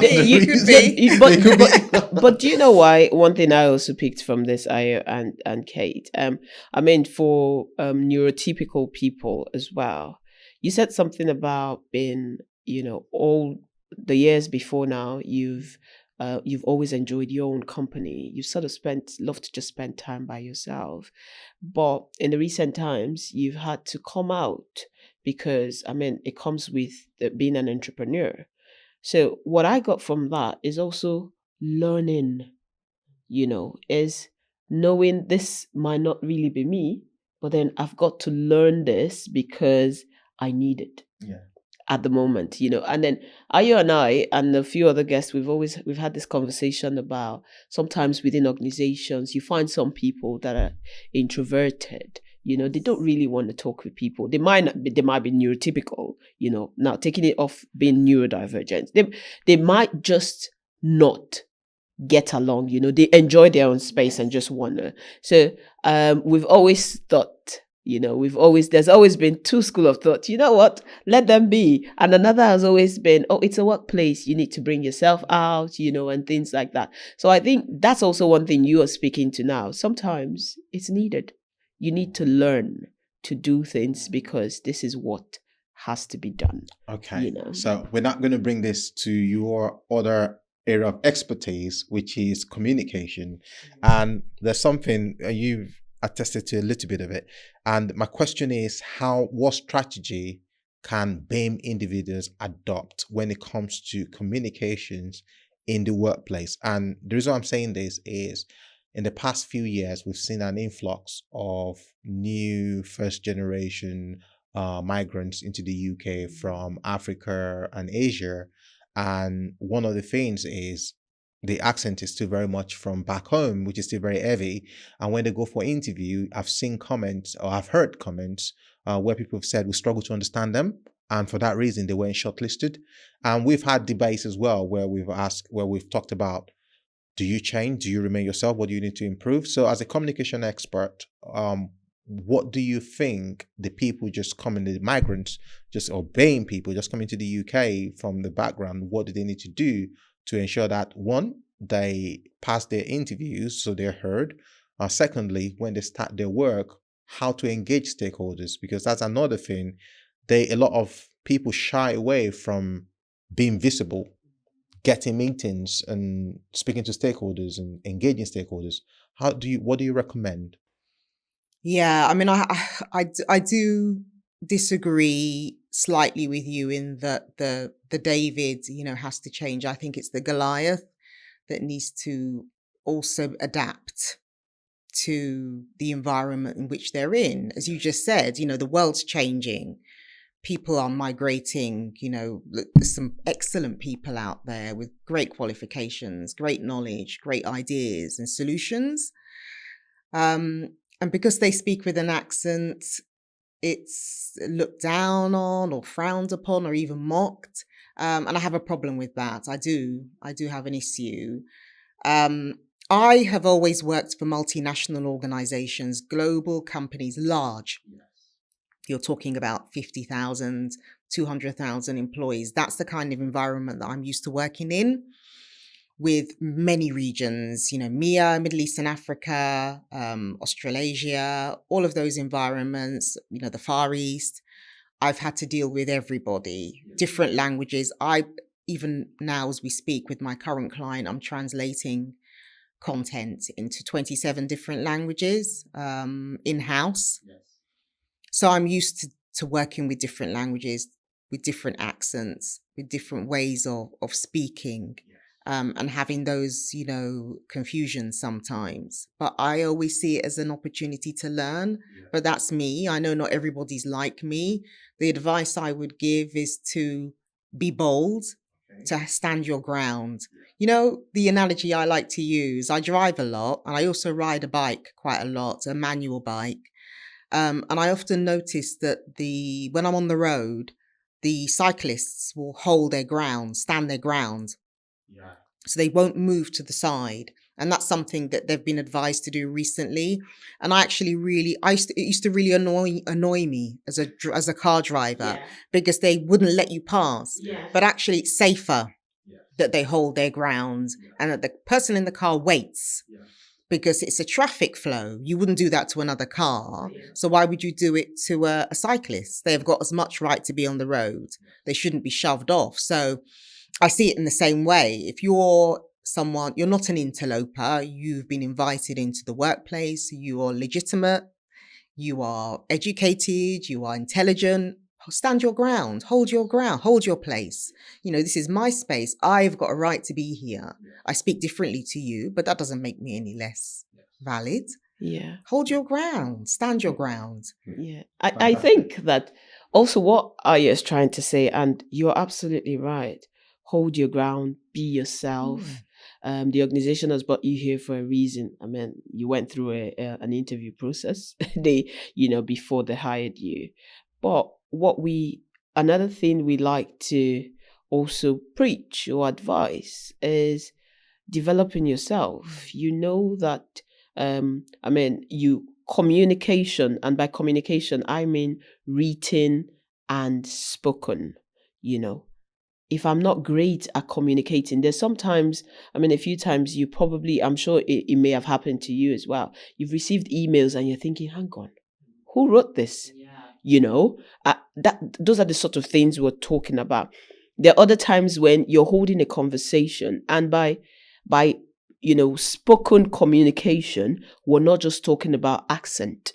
You could be. But do you know why? One thing I also picked from this, Ayo and Kate. I mean, for neurotypical people as well. You said something about being, all the years before now, you've always enjoyed your own company. You've sort of love to just spend time by yourself. But in the recent times, you've had to come out because, I mean, it comes with being an entrepreneur. So what I got from that is also learning, is knowing this might not really be me, but then I've got to learn this because I need it Yeah. at the moment, and then Ayo and I and a few other guests, we've had this conversation about sometimes within organizations, you find some people that are introverted, they don't really want to talk with people. They might be neurotypical, now taking it off being neurodivergent. They might just not get along, they enjoy their own space and just wanna. So we've always thought, there's always been two school of thought. You know what? Let them be. And another has always been, it's a workplace. You need to bring yourself out, and things like that. So I think that's also one thing you are speaking to now. Sometimes it's needed. You need to learn to do things because this is what has to be done. Okay. So we're not going to bring this to your other area of expertise, which is communication. And there's something you've attested to a little bit of it. And my question is, what strategy can BAME individuals adopt when it comes to communications in the workplace? And the reason I'm saying this is in the past few years, we've seen an influx of new first generation migrants into the UK from Africa and Asia. And one of the things is the accent is still very much from back home, which is still very heavy. And when they go for interview, I've seen comments or I've heard comments where people have said we struggle to understand them. And for that reason, they weren't shortlisted. And we've had debates as well where we've talked about, do you change? Do you remain yourself? What do you need to improve? So as a communication expert, what do you think the people just coming, the migrants, just obeying people, just coming to the UK from the background, what do they need to do to ensure that, one, they pass their interviews so they're heard? Secondly, when they start their work, how to engage stakeholders? Because that's another thing. A lot of people shy away from being visible, getting meetings and speaking to stakeholders and engaging stakeholders. What do you recommend? Yeah, I mean, I do disagree slightly with you in that the David, has to change. I think it's the Goliath that needs to also adapt to the environment in which they're in. As you just said, the world's changing. People are migrating, there's some excellent people out there with great qualifications, great knowledge, great ideas and solutions. And because they speak with an accent, it's looked down on or frowned upon or even mocked. And I have a problem with that. I do have an issue. I have always worked for multinational organizations, global companies, large. Yes. You're talking about 50,000, 200,000 employees. That's the kind of environment that I'm used to working in, with many regions, MEA, Middle East and Africa, Australasia, all of those environments, the Far East. I've had to deal with everybody, different languages. Even now as we speak with my current client, I'm translating content into 27 different languages in-house. Yes. So I'm used to working with different languages, with different accents, with different ways of speaking. Yes. And having those, confusions sometimes. But I always see it as an opportunity to learn. Yeah. But that's me. I know not everybody's like me. The advice I would give is to be bold, to stand your ground. The analogy I like to use, I drive a lot and I also ride a bike quite a lot, a manual bike. And I often notice that when I'm on the road, the cyclists will hold their ground, stand their ground. Yeah. So they won't move to the side. And that's something that they've been advised to do recently. And I actually it used to really annoy me as a car driver, because they wouldn't let you pass. Yes. But actually it's safer. Yeah. that they hold their ground, and that the person in the car waits. Because it's a traffic flow. You wouldn't do that to another car. So why would you do it to a cyclist? They've got as much right to be on the road. They shouldn't be shoved off. So I see it in the same way. If you're someone, you're not an interloper, you've been invited into the workplace, you are legitimate, you are educated, you are intelligent, stand your ground, hold your place. This is my space. I've got a right to be here. I speak differently to you, but that doesn't make me any less valid. Yeah. Hold your ground, stand your ground. Yeah. I think that also what Aya is trying to say, and you're absolutely right, hold your ground, be yourself. The organization has brought you here for a reason. I mean, you went through an interview process before they hired you. But another thing we like to also preach or advise is developing yourself. You know that, communication, and by communication, I mean written and spoken, If I'm not great at communicating, there's sometimes, a few times you probably, I'm sure it may have happened to you as well. You've received emails and you're thinking, hang on, who wrote this? Those are the sort of things we're talking about. There are other times when you're holding a conversation, and by spoken communication, we're not just talking about accent.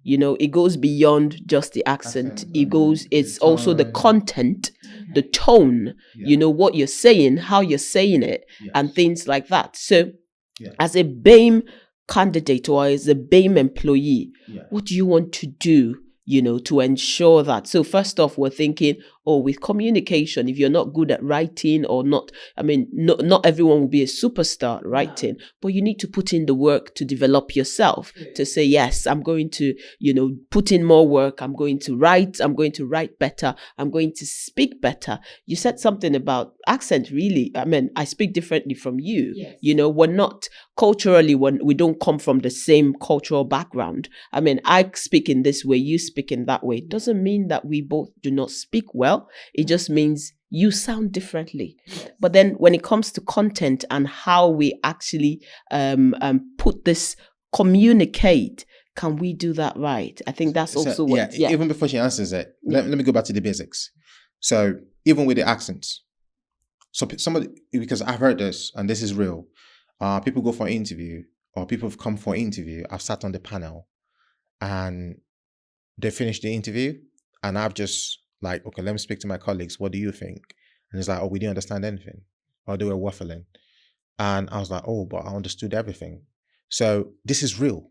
It goes beyond just the accent. It's also the content, the tone, what you're saying, how you're saying it, and things like that. So as a BAME candidate or as a BAME employee, what do you want to do, to ensure that? So first off, we're thinking, with communication, if you're not good at writing or not, not everyone will be a superstar at writing, but you need to put in the work to develop yourself, to say, yes, I'm going to, put in more work. I'm going to write better. I'm going to speak better. You said something about accent, really. I speak differently from you. Yes. We're not culturally, we don't come from the same cultural background. I speak in this way, you speak in that way. It doesn't mean that we both do not speak well. It just means you sound differently. Yes. But then when it comes to content and how we actually put this, communicate, can we do that right? I think that's also even before she answers it, let me go back to the basics. So even with the accents, so somebody, because I've heard this and this is real, people go for an interview, or people have come for an interview. I've sat on the panel and they finish the interview and I've just like, okay, let me speak to my colleagues. What do you think? And it's like, we didn't understand anything. Or they were waffling. And I was like, but I understood everything. So this is real.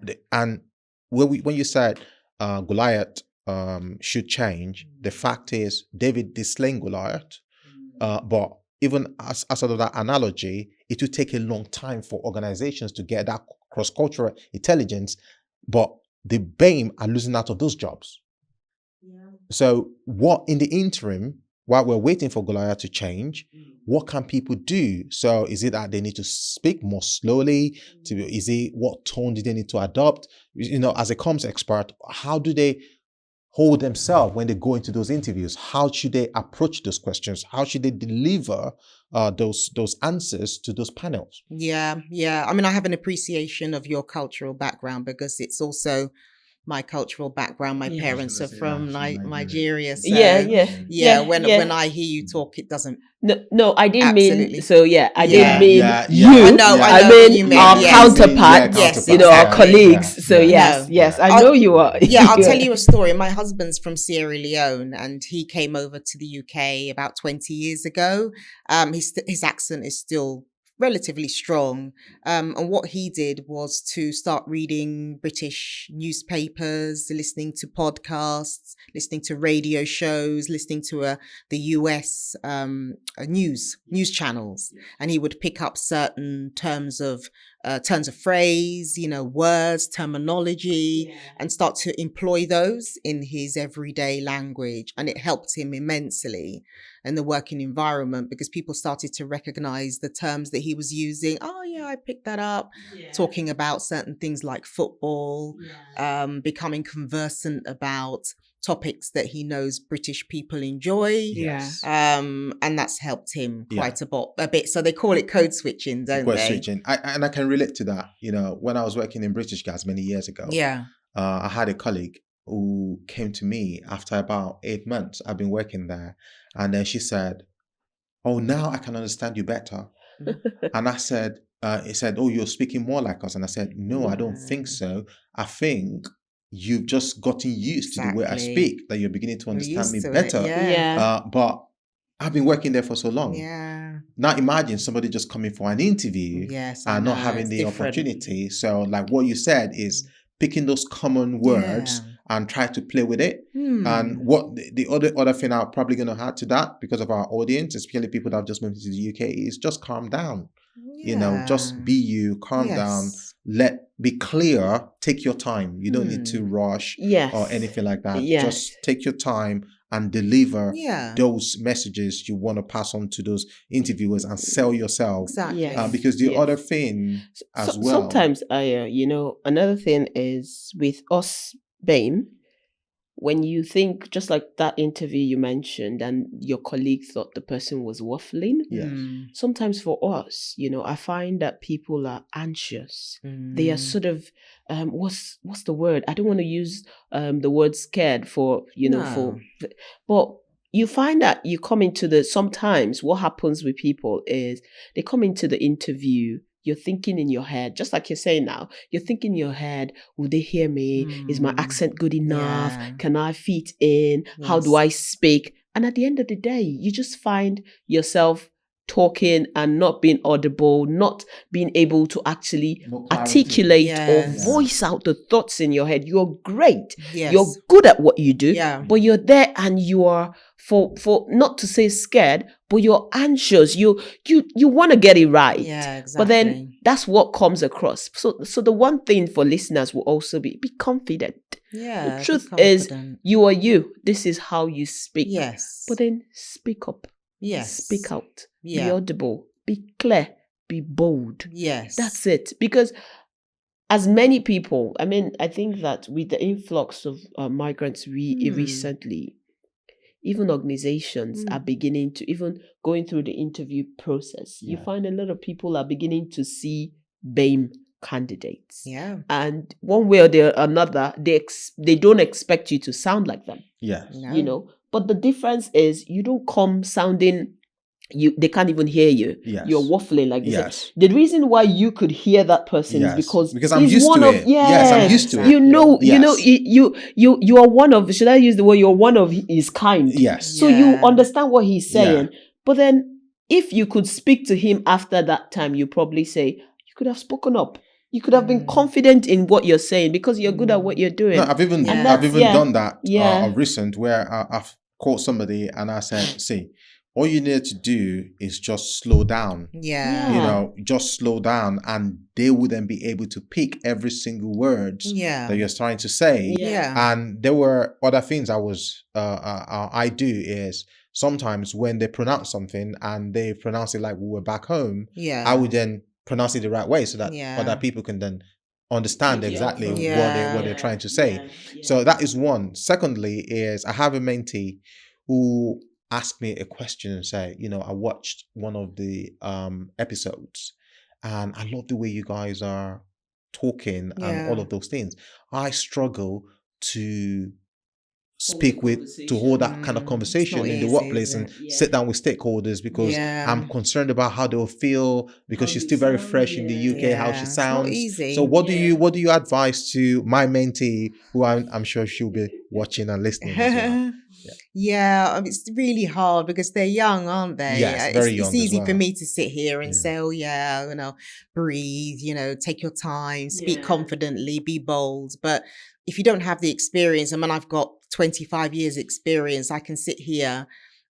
Yeah. And when you said Goliath should change, the fact is David did slay Goliath. But even as sort of that analogy, it would take a long time for organizations to get that cross-cultural intelligence. But the BAME are losing out of those jobs. Yeah. So what in the interim, while we're waiting for Goliath to change, what can people do? So is it that they need to speak more slowly? Is it what tone do they need to adopt? As a comms expert, how do they hold themselves when they go into those interviews? How should they approach those questions? How should they deliver those answers to those panels? Yeah. I have an appreciation of your cultural background because it's also my cultural background. My parents are from Nigeria. So when I hear you talk, it doesn't. No, I didn't absolutely mean. So I didn't mean you. I mean our counterparts. Our colleagues. So yes, I know you are. I'll tell you a story. My husband's from Sierra Leone, and he came over to the UK about 20 years ago. His accent is still relatively strong. And what he did was to start reading British newspapers, listening to podcasts, listening to radio shows, listening to the US news channels. And he would pick up certain terms of phrase, words, terminology, and start to employ those in his everyday language. And it helped him immensely in the working environment because people started to recognize the terms that he was using. Oh yeah, I picked that up. Talking about certain things like football, becoming conversant about topics that he knows British people enjoy. Yes. And that's helped him quite a bit. So they call it code switching, don't Code they? switching. And I can relate to that. You know, when I was working in British Gas many years ago, I had a colleague who came to me after about 8 months. I've been working there. And then she said, "Oh, now I can understand you better." And I said, he said, "Oh, you're speaking more like us." And I said, "No, I don't think so. I think you've just gotten used to the way I speak, that you're beginning to understand me better." But I've been working there for so long. Now imagine somebody just coming for an interview and not having the opportunity. So like what you said is picking those common words and try to play with it. And what the other thing I'm probably going to add to that, because of our audience, especially people that have just moved to the UK, is just calm down. You know, just be you, calm down, be clear, take your time. You don't need to rush or anything like that. Just take your time and deliver those messages you want to pass on to those interviewers and sell yourself. Because the other thing as well. Sometimes, another thing is with us, BAME, when you think, just like that interview you mentioned, and your colleague thought the person was waffling. Sometimes for us, I find that people are anxious. They are sort of, what's the word? I don't want to use the word scared but you find that you come into sometimes what happens with people is they come into the interview. You're thinking in your head, just like you're saying now, you're thinking in your head, will they hear me? Is my accent good enough? Can I fit in? How do I speak? And at the end of the day, you just find yourself talking and not being audible, not being able to actually articulate or voice out the thoughts in your head. You're great. You're good at what you do, but you're there and you are, for not to say scared, but you're anxious. You want to get it right. But then that's what comes across. So the one thing for listeners will also be confident. The truth is, you are you. This is how you speak. But then speak up. Speak out. Be audible. Be clear. Be bold. That's it. Because as many people, I think that with the influx of migrants recently, even organizations are beginning to, even going through the interview process, you find a lot of people are beginning to see BAME candidates. And one way or another, they don't expect you to sound like them. But the difference is you don't come sounding, they can't even hear you. You're waffling like this. The reason why you could hear that person is because I'm used to it. I'm used to it. You are one of, should I use the word, you're one of his kind. So you understand what he's saying. But then if you could speak to him after that time, you probably say, you could have spoken up. You could have been confident in what you're saying because you're good at what you're doing. No, I've even done that of recent, where I've called somebody and I said, see, all you need to do is just slow down. Just slow down, and they wouldn't be able to pick every single word that you're trying to say. And there were other things I do is sometimes when they pronounce something and they pronounce it like we were back home, I would then pronounce it the right way so that other people can then understand exactly what they're trying to say. So that is one. Secondly is I have a mentee who asked me a question and say, I watched one of the episodes and I love the way you guys are talking and all of those things. I struggle to hold that kind of conversation in the workplace and sit down with stakeholders because I'm concerned about how they'll feel because she's still very fresh in the UK, how she sounds. So what do you advise to my mentee, who I'm sure she'll be watching and listening as well? It's really hard because they're young, aren't they? Yes, very young. It's easy for me to sit here and say, breathe, take your time, speak confidently, be bold. But if you don't have the experience, I've got 25 years experience, I can sit here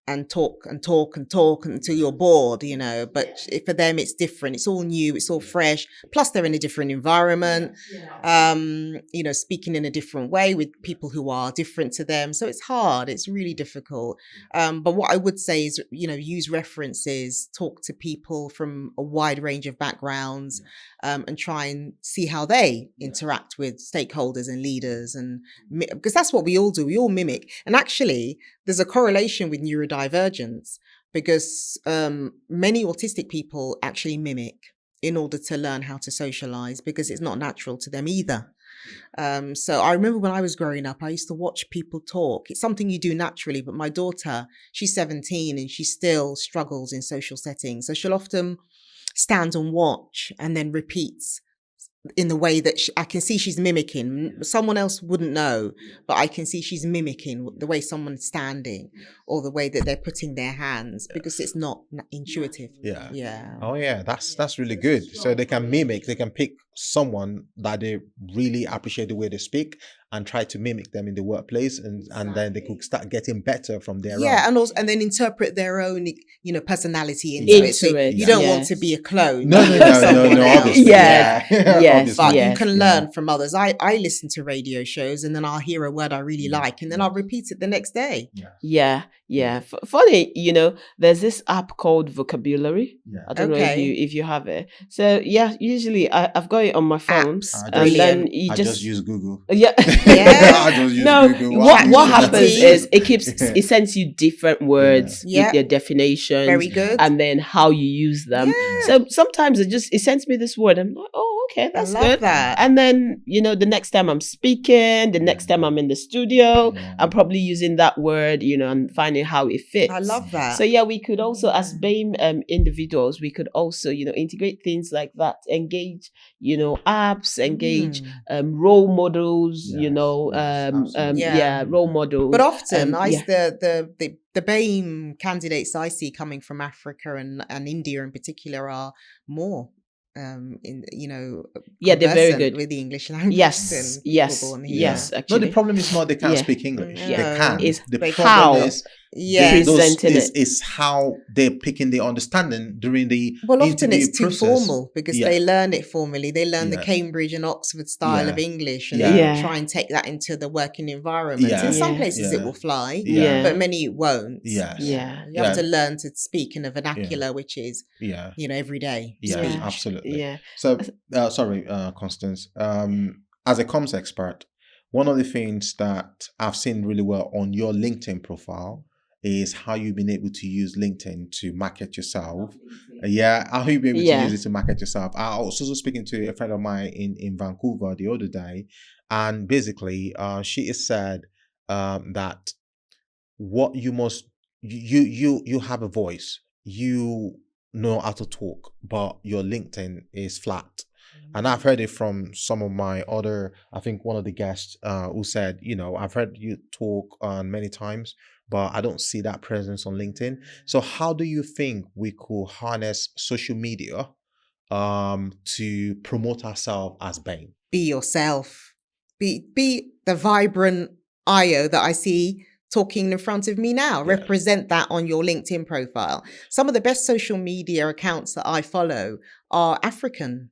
and talk until you're bored, you know. But for them, it's different. It's all new. It's all fresh. Plus, they're in a different environment. You know, speaking in a different way with people who are different to them. So it's hard. It's really difficult. But what I would say is, you know, use references, talk to people from a wide range of backgrounds, and try and see how they interact with stakeholders and leaders, and because that's what we all do. We all mimic. And actually, there's a correlation with neurodivergence, because many autistic people actually mimic in order to learn how to socialize, because it's not natural to them either. So I remember when I was growing up, I used to watch people talk. It's something you do naturally, but my daughter, she's 17 and she still struggles in social settings. So she'll often stand and watch and then repeats in the way that I can see she's mimicking. Someone else wouldn't know, but I can see she's mimicking the way someone's standing or the way that they're putting their hands, because it's not intuitive. Yeah. Oh yeah, that's really good. So they can mimic, they can pick someone that they really appreciate the way they speak and try to mimic them in the workplace, and then they could start getting better from there on. And then interpret their own, you know, personality into it. So you don't want to be a clone. No, obviously. Yes, but you can learn from others. I listen to radio shows, and then I'll hear a word I really like, and then I'll repeat it the next day. Funny, you know, there's this app called Vocabulary. I don't know if you have it. So usually I've got it on my phone, and then you just use Google. I just use Google. What happens is it sends you different words with their definitions. Very good. And then how you use them. So sometimes it sends me this word. I'm like, oh, okay, that's good. That. And then, you know, the next time I'm speaking, the next time I'm in the studio, I'm probably using that word, you know, and finding how it fits. I love that. So we could also, as BAME individuals, we could also, you know, integrate things like that, engage, you know, apps, engage role models, you know, role models. But often the BAME candidates I see coming from Africa and India in particular are more they're very good with the English language. Yes. Actually, no, the problem is not they can't speak English. They can. The problem is how they're picking the understanding during the often it's too process. Formal, because they learn it formally. They learn the Cambridge and Oxford style of English, and they try and take that into the working environment. In some places it will fly, but many won't. You have to learn to speak in a vernacular which is you know, every day. Absolutely. So sorry, Constance, as a comms expert, one of the things that I've seen really well on your LinkedIn profile is how you've been able to use LinkedIn to market yourself. How you've been able to use it to market yourself. I was also speaking to a friend of mine in Vancouver the other day, and basically she has said that what you must, you have a voice, you know how to talk, but your LinkedIn is flat. And I've heard it from some of my other, I think one of the guests who said, you know, I've heard you talk many times, but I don't see that presence on LinkedIn. So how do you think we could harness social media to promote ourselves as BAME? Be yourself. Be the vibrant IO that I see talking in front of me now. Represent that on your LinkedIn profile. Some of the best social media accounts that I follow are African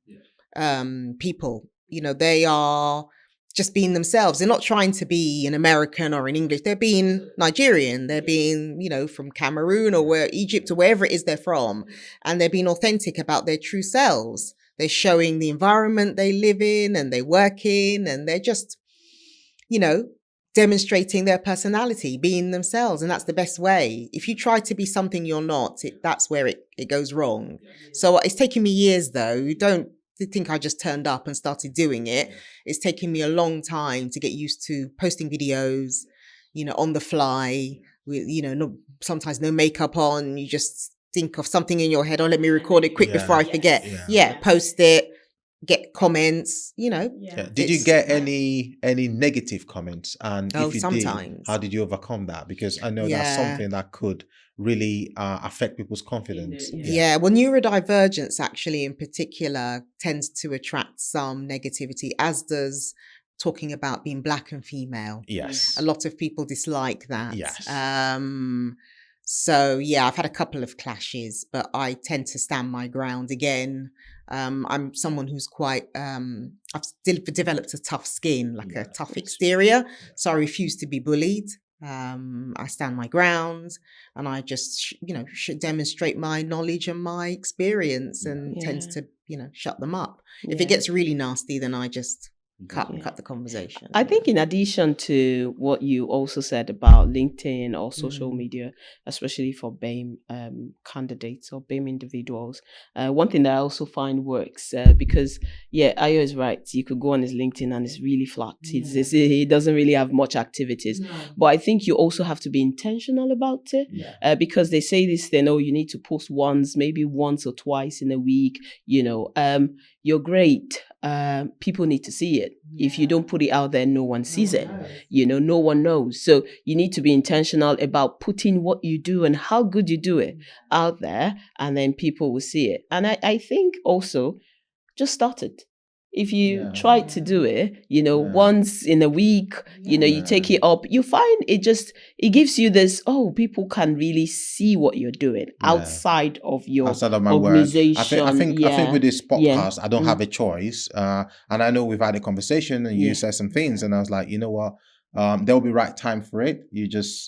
people. You know, they are just being themselves. They're not trying to be an American or an English. They're being Nigerian. They're being, you know, from Cameroon or Egypt or wherever it is they're from. And they're being authentic about their true selves. They're showing the environment they live in and they work in, and they're just, you know, demonstrating their personality, being themselves. And that's the best way. If you try to be something you're not, that's where it goes wrong. So it's taken me years though. Don't think I just turned up and started doing it. It's taken me a long time to get used to posting videos, you know, on the fly with, you know, sometimes no makeup on. You just think of something in your head. Oh, let me record it quick before I forget. Post it. Get comments, you know. Did you get any negative comments? And if you sometimes. did, how did you overcome that? Because I know that's something that could really affect people's confidence. Well, neurodivergence actually in particular tends to attract some negativity, as does talking about being black and female. Yes. A lot of people dislike that. Yes. So yeah, I've had a couple of clashes, but I tend to stand my ground again. I'm someone who's quite, I've developed a tough skin, like a tough exterior. So I refuse to be bullied. I stand my ground, and I just, should demonstrate my knowledge and my experience, and tends to, shut them up. If it gets really nasty, then I just cut the conversation. I think in addition to what you also said about LinkedIn or social media, especially for BAME candidates or BAME individuals, one thing that I also find works, because Ayo is right. You could go on his LinkedIn and it's really flat. He doesn't really have much activities. But I think you also have to be intentional about it, because they say this thing, you need to post maybe once or twice in a week. You're great. People need to see it. If you don't put it out there, no one sees it. No one knows. So you need to be intentional about putting what you do and how good you do it out there, and then people will see it. And I think also just start it. If you try to do it, once in a week, you take it up, you find it gives you this, people can really see what you're doing outside of your my organization. work. I think with this podcast, I don't have a choice. And I know we've had a conversation and you said some things, and I was like, you know what? There'll be right time for it.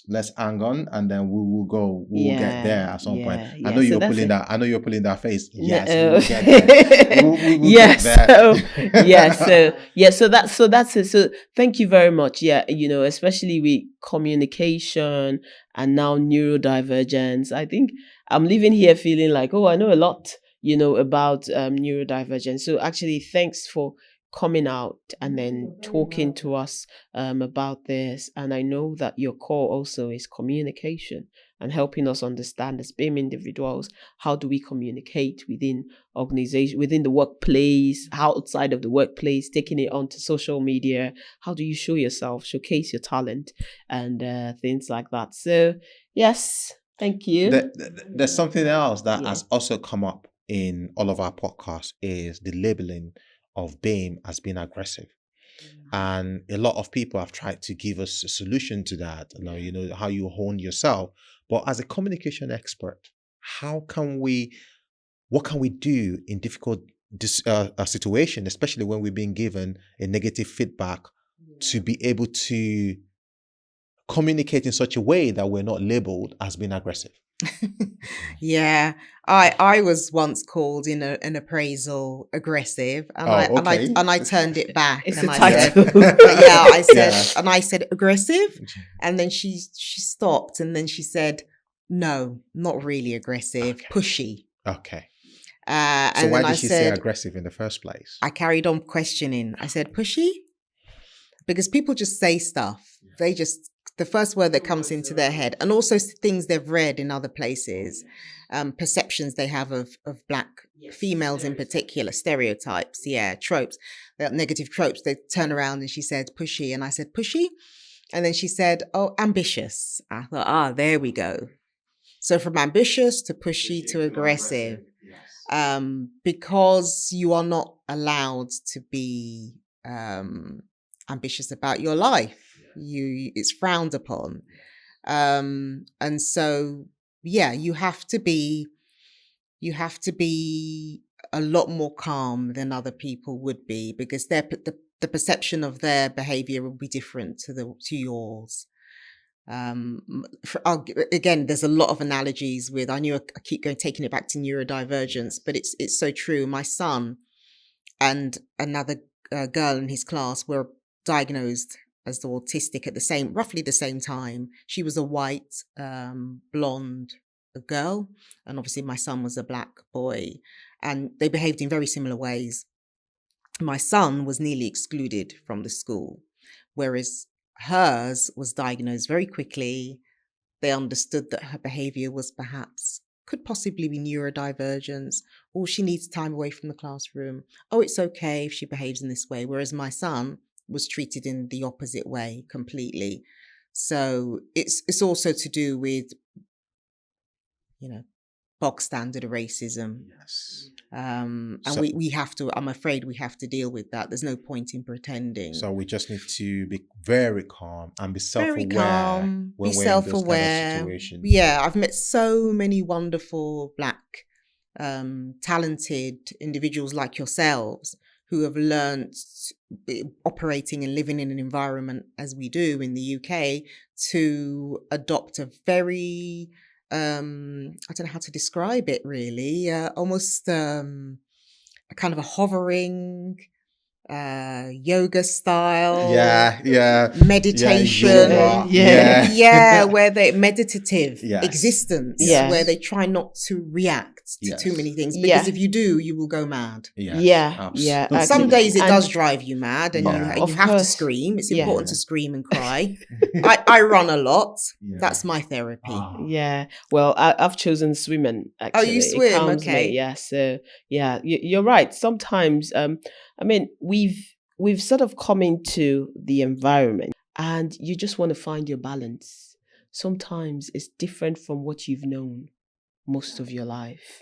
Let's hang on, and then we will go. We will get there at some point. I know you're pulling that. I know you're pulling that face. Yes, we will get there. We will get there. So that's it. So thank you very much. Especially with communication and now neurodivergence. I think I'm leaving here feeling like, I know a lot, about neurodivergence. So actually, thanks for coming out and then talking to us about this. And I know that your core also is communication and helping us understand as BAME individuals, how do we communicate within organization, within the workplace, outside of the workplace, taking it onto social media. How do you show yourself, showcase your talent, and things like that. So yes, thank you. There's something else that has also come up in all of our podcasts, is the labeling of BAME as being aggressive. And a lot of people have tried to give us a solution to that, how you hone yourself. But as a communication expert, what can we do in difficult situation, especially when we're being given a negative feedback, to be able to communicate in such a way that we're not labeled as being aggressive? I was once called in an appraisal aggressive, and I turned it back. It's and a I title. said, I said aggressive, and then she stopped, and then she said, no, not really aggressive, pushy. Okay. So why did she say aggressive in the first place? I carried on questioning. I said, pushy? Because people just say stuff. They just, the first word that comes into their head, and also things they've read in other places, perceptions they have of Black females in particular, stereotypes, tropes, negative tropes. They turn around and she said, pushy. And I said, pushy? And then she said, oh, ambitious. I thought, there we go. So from ambitious to pushy to aggressive, because you are not allowed to be ambitious about your life. It's frowned upon. And so, you have to be a lot more calm than other people would be, because the perception of their behavior will be different to yours. Again, there's a lot of analogies with, I keep taking it back to neurodivergence, but it's so true. My son and another girl in his class were diagnosed as autistic at roughly the same time. She was a white, blonde girl, and obviously my son was a Black boy, and they behaved in very similar ways. My son was nearly excluded from the school, whereas hers was diagnosed very quickly. They understood that her behavior could possibly be neurodivergence, or she needs time away from the classroom. Oh, it's okay if she behaves in this way. Whereas my son was treated in the opposite way completely. So it's also to do with, bog standard racism. Yes. And So- we have to, I'm afraid we have to deal with that. There's no point in pretending. So we just need to be very calm and be Very self-aware calm, when be we're in those kind of self-aware. situations. Yeah, I've met so many wonderful Black, talented individuals like yourselves who have learnt operating and living in an environment as we do in the UK to adopt a very, I don't know how to describe it really, almost a kind of a hovering, yoga style, Yeah. meditation, yoga, Yeah. yeah, where they meditative Yes. existence, Yes. where they try not to react to Yes. too many things, Yeah. because if you do, you will go mad. Yes, Yeah, absolutely. Some days it And- does drive you mad, and Yeah. you Of have to course. scream. It's Yeah. important to scream and cry. I run a lot. Yeah. That's my therapy. Ah. Yeah, well, I've chosen swimming. Oh, you Actually, swim, It calms okay. me. Yeah, so yeah, you're right. Sometimes, I mean, we've sort of come into the environment, and you just want to find your balance. Sometimes it's different from what you've known most of your life.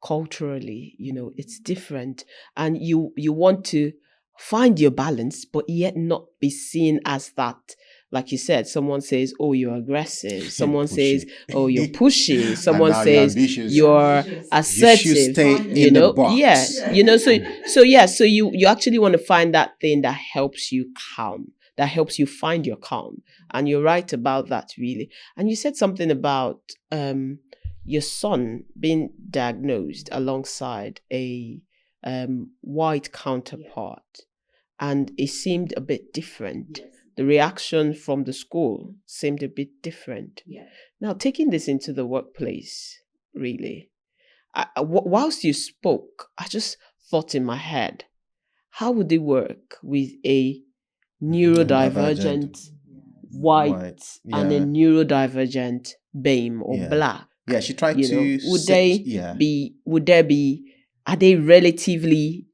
Culturally, it's different, and you want to find your balance, but yet not be seen as that. Like you said, someone says, "Oh, you're aggressive." Someone Pushy. says, "Oh, you're pushy." And Someone now you're says, ambitious. "You're You assertive." should stay you in know, the box. yeah, so you actually want to find that thing that helps you calm, that helps you find your calm. And you're right about that, really. And you said something about your son being diagnosed alongside a white counterpart, and it seemed a bit different. The reaction from the school seemed a bit different. Now, taking this into the workplace, really, whilst you spoke, I just thought in my head, how would it work with a neurodivergent white and a neurodivergent BAME or Yeah. black? Yeah, she tried to Would say- they are they relatively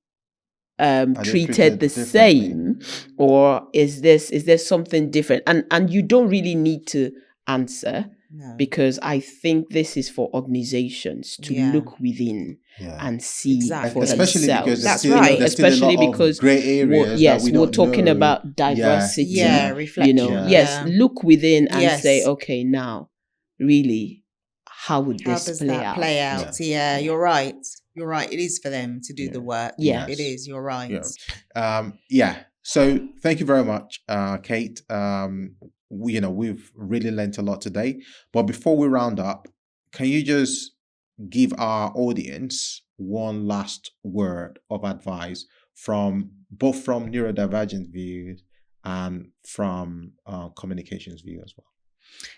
treated the differently? same, or is there something different? And you don't really need to answer, No. because I think this is for organizations to Yeah. look within Yeah. and see Exactly. for Especially themselves. because That's there's right. still a Especially lot because of grey areas yes, that we we're don't talking know. about diversity. Yeah, reflection. Yes, Yeah. look within and Yes. say, okay, now, really, how would How this does play that out? play out? Yeah, you're right. You're right. It is for them to do Yeah. the work. Yes. It is. You're right. Yeah. So thank you very much, Kate. We've really learnt a lot today. But before we round up, can you just give our audience one last word of advice from neurodivergent views and from communications view as well?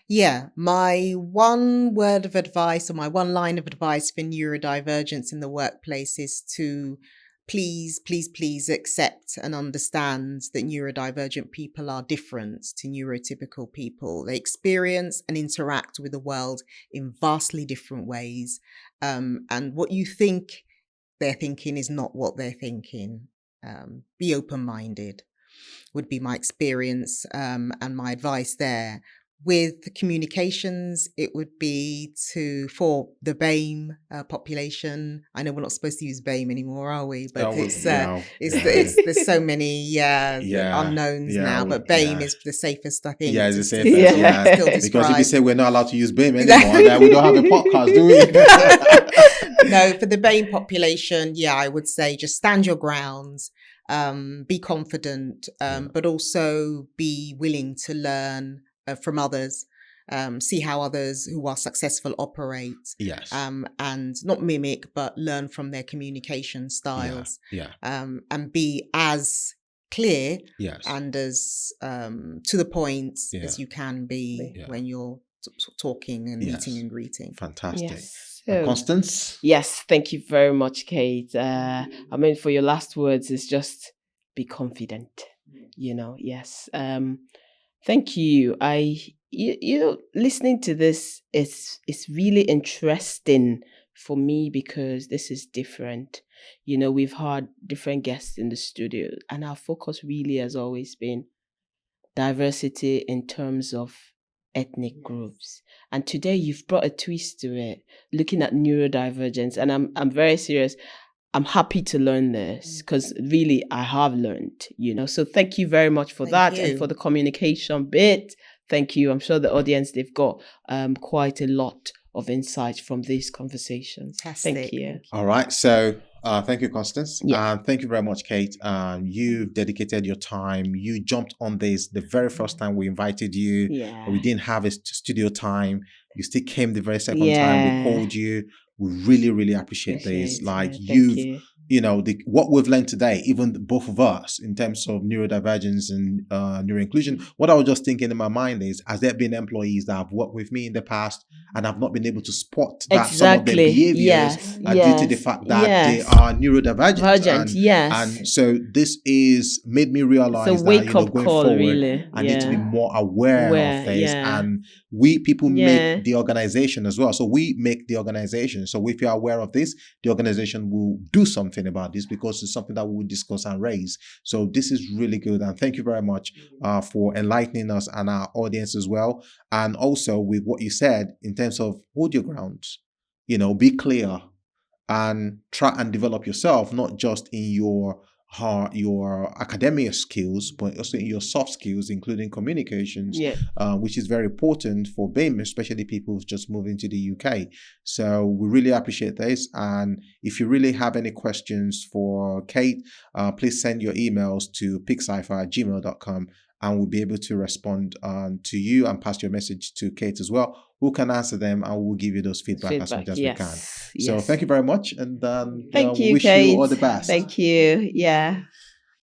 Yeah, my one word of advice, or my one line of advice for neurodivergence in the workplace is to please accept and understand that neurodivergent people are different to neurotypical people. They experience and interact with the world in vastly different ways. And what you think they're thinking is not what they're thinking. Be open-minded would be my experience and my advice there. With communications, it would be for the BAME population. I know we're not supposed to use BAME anymore, are we? But there's so many unknowns now. But BAME is the safest, I think. Yeah, it's the still safest. Yeah, still because if you say we're not allowed to use BAME describe. anymore, then we don't have a podcast, do we? No, for the BAME population, I would say just stand your grounds. Be confident, but also be willing to learn from others, see how others who are successful operate. Yes. And not mimic, but learn from their communication styles. Yeah. And be as clear and as to the point as you can be when you're talking and meeting and greeting. Fantastic. Yes. Constance? Yes, thank you very much, Kate. For your last words is just be confident. Yes. Thank you. Listening to this is really interesting for me, because this is different. We've had different guests in the studio, and our focus really has always been diversity in terms of ethnic groups. And today you've brought a twist to it, looking at neurodivergence. And I'm very serious. I'm happy to learn this because really I have learned, So thank you very much for that and for the communication bit. Thank you. I'm sure the audience, they've got quite a lot of insight from these conversations. Fantastic. Thank you. All right. So thank you, Constance. Yeah. Thank you very much, Kate. You've dedicated your time. You jumped on this the very first time we invited you. Yeah. We didn't have a studio time. You still came the very second time we called you. We really, really appreciate this. Like what we've learned today, even both of us, in terms of neurodivergence and neuroinclusion, what I was just thinking in my mind is, has there been employees that have worked with me in the past and have not been able to spot that some of their behaviors are due to the fact that they are neurodivergent? And so this is made me realize that, going forward, really. I need to be more aware of this. And we people make the organization as well. So we make the organization. So if you're aware of this, the organization will do something about this because it's something that we will discuss and raise. So this is really good. And thank you very much for enlightening us and our audience as well. And also with what you said in terms of hold your ground, be clear and try and develop yourself, not just in your academic skills, but also in your soft skills, including communications, which is very important for BAME, especially people who've just moved into the UK. So we really appreciate this. And if you really have any questions for Kate, please send your emails to pixcipher@gmail.com, and we'll be able to respond to you and pass your message to Kate as well, who can answer them, and we'll give you those feedback as much as we can. So thank you very much, and thank you, wish Kate. you all the best. Thank you. Yeah.